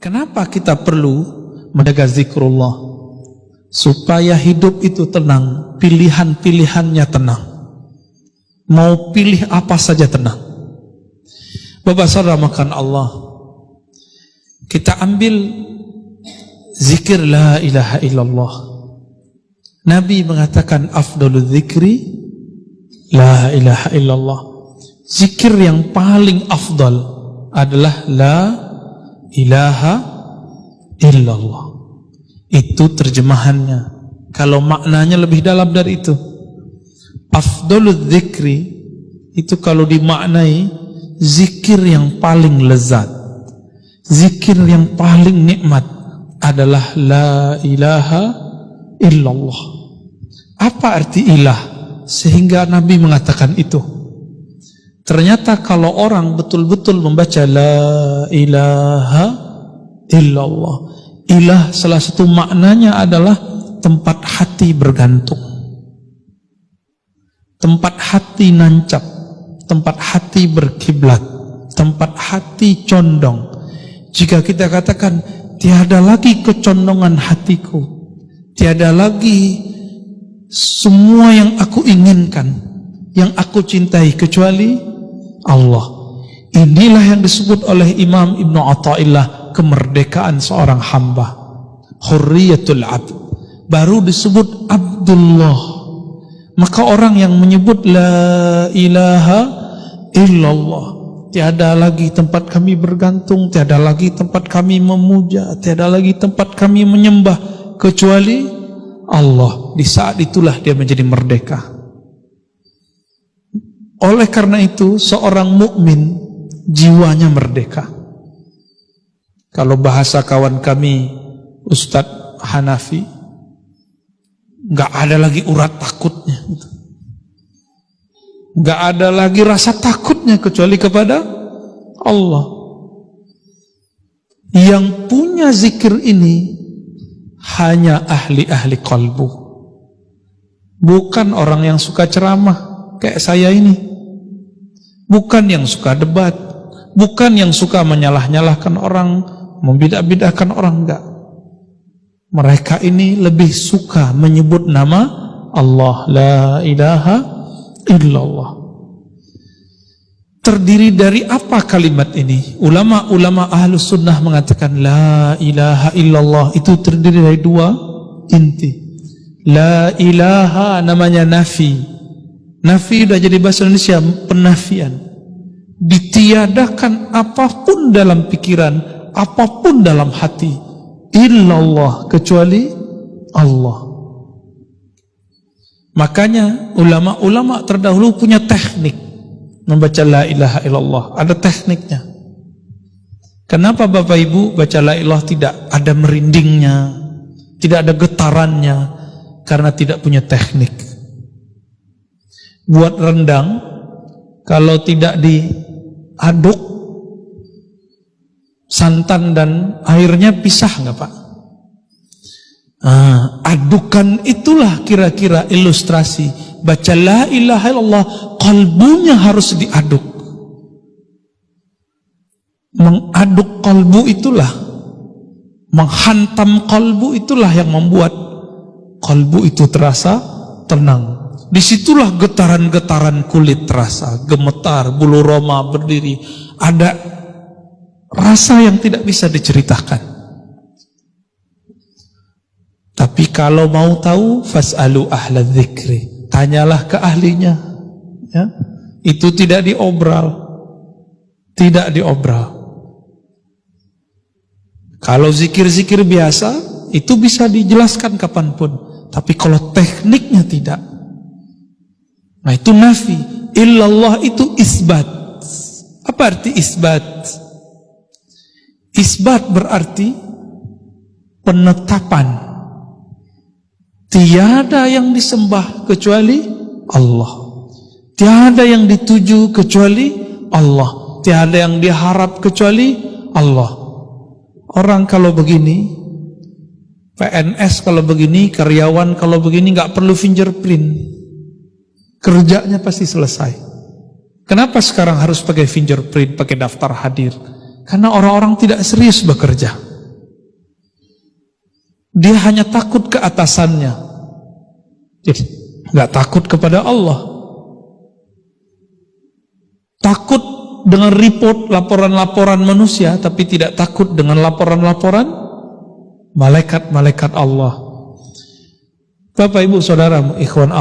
Kenapa kita perlu menjaga zikrullah? Supaya hidup itu tenang, pilihan-pilihannya tenang. Mau pilih apa saja tenang. Bapak saudara makan Allah, kita ambil zikir la ilaha illallah. Nabi mengatakan afdalul zikri la ilaha illallah. Zikir yang paling afdal adalah la ilaha illallah. Itu terjemahannya. Kalau maknanya lebih dalam dari itu, afdalul zikri itu kalau dimaknai zikir yang paling lezat, zikir yang paling nikmat adalah la ilaha illallah. Apa arti ilah sehingga Nabi mengatakan itu? Ternyata kalau orang betul-betul membaca la ilaha illallah, ilah salah satu maknanya adalah tempat hati bergantung, tempat hati nancap, tempat hati berkiblat, tempat hati condong. Jika kita katakan tiada lagi kecondongan hatiku, tiada lagi semua yang aku inginkan, yang aku cintai kecuali Allah. Inilah yang disebut oleh Imam Ibnu Athaillah kemerdekaan seorang hamba, hurriyatul abd. Baru disebut Abdullah. Maka orang yang menyebut la ilaha illallah, tiada lagi tempat kami bergantung, tiada lagi tempat kami memuja, tiada lagi tempat kami menyembah kecuali Allah. Di saat itulah dia menjadi merdeka. Oleh karena itu seorang mukmin jiwanya merdeka. Kalau bahasa kawan kami Ustadz Hanafi, nggak ada lagi urat takutnya, nggak ada lagi rasa takutnya kecuali kepada Allah. Yang punya zikir ini hanya ahli-ahli qalbu, bukan orang yang suka ceramah kayak saya ini, bukan yang suka debat, bukan yang suka menyalah-nyalahkan orang, membidah-bidahkan orang, enggak. Mereka ini lebih suka menyebut nama Allah, la ilaha illallah. Terdiri dari apa kalimat ini? Ulama-ulama ahlus sunnah mengatakan la ilaha illallah itu terdiri dari dua inti. La ilaha namanya nafi. Nafi sudah jadi bahasa Indonesia penafian. Ditiadakan apapun dalam pikiran, apapun dalam hati, illallah kecuali Allah. Makanya ulama-ulama terdahulu punya teknik membaca la ilaha illallah, ada tekniknya. Kenapa Bapak Ibu baca la ilaha tidak ada merindingnya, tidak ada getarannya? Karena tidak punya teknik. Buat rendang, kalau tidak diaduk, santan dan airnya pisah nggak Pak? Adukan itulah kira-kira ilustrasi. Baca la ilaha illallah, kalbunya harus diaduk. Mengaduk kalbu itulah, menghantam kalbu itulah yang membuat kalbu itu terasa tenang. Disitulah getaran-getaran kulit terasa, gemetar, bulu roma berdiri. Ada rasa yang tidak bisa diceritakan. Tapi kalau mau tahu, fas'alu ahla dzikri, tanyalah ke ahlinya. Ya? Itu tidak diobral, tidak diobral. Kalau zikir-zikir biasa, itu bisa dijelaskan kapanpun. Tapi kalau tekniknya tidak. Nah itu nafi. Illallah itu isbat. Apa arti isbat? Isbat berarti penetapan. Tiada yang disembah kecuali Allah. Tiada yang dituju kecuali Allah. Tiada yang diharap kecuali Allah. Orang kalau begini, PNS kalau begini, karyawan kalau begini nggak perlu fingerprint. Kerjanya pasti selesai. Kenapa sekarang harus pakai fingerprint, pakai daftar hadir? Karena orang-orang tidak serius bekerja. Dia hanya takut ke atasannya. Jadi nggak takut kepada Allah. Takut dengan report laporan-laporan manusia, tapi tidak takut dengan laporan-laporan malaikat-malaikat Allah. Bapak Ibu Saudara, ikhwan